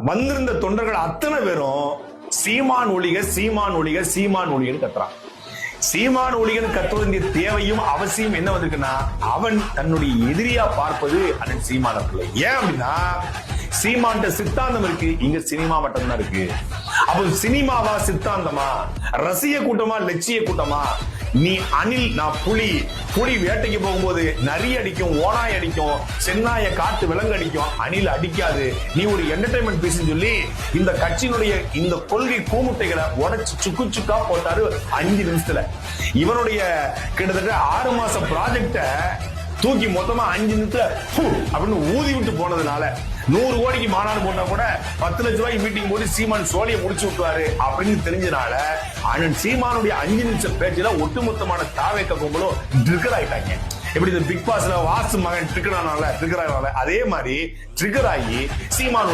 வந்திருந்த தொண்டர்கள் அத்தனை பேரும் சீமான் ஒழிக சீமான் ஒழிக சீமான் ஒழிகன்னு கத்துறான். சீமான் ஒழிகன்னு கத்த வேண்டிய தேவையும் அவசியம் என்ன வந்திருக்குன்னா, அவன் தன்னுடைய எதிரியா பார்ப்பது அண்ணன் சீமான் அவர்களை. ஏன் அப்படின்னா, சீமான்ட்ட சித்தாந்தம் இருக்கு, இங்க சினிமா மட்டும்தான் இருக்கு. அப்போ சினிமாவா சித்தாந்தமா, ரசிக கூட்டமா லட்சிய கூட்டமா? நீ அணில், நான் புலி. புலி வேட்டைக்கு போகும்போது நரி அடிக்கும், ஓனாய் அடிக்கும், சென்னாய காட்டு விலங்கு அடிக்கும், அணில் அடிக்காது. நீ ஒரு என்டர்டைன்மெண்ட் பீஸ் சொல்லி இந்த கட்சியினுடைய இந்த கொள்கை கூமுட்டைகளை உடைச்சு சுக்கு சுக்கா போட்டாரு 5 நிமிஷத்துல. இவனுடைய கிட்டத்தட்ட 6 மாச ப்ராஜெக்ட தூக்கி மொத்தமா 5 நிமிஷத்துல அப்படின்னு ஊதி விட்டு போனதுனால 100 கோடிக்கு மாநாடு போட்டா கூட 10 லட்சம் ரூபாய்க்கு மீட்டிங் போட்டு சீமான் சோழியை முடிச்சு விட்டுவாரு அப்படின்னு தெரிஞ்சனால அண்ணன் சீமானுடைய 5 நிமிஷம் பேச்சுல ஒட்டுமொத்தமான தாவேக்க கும்பலும் ட்ரிகர் ஆயிட்டாங்க. எப்படி இந்த பிக் பாஸ்ல வாசு மகன் ட்ரிகர் ஆனால அதே மாதிரி ட்ரிகர் ஆகி சீமான்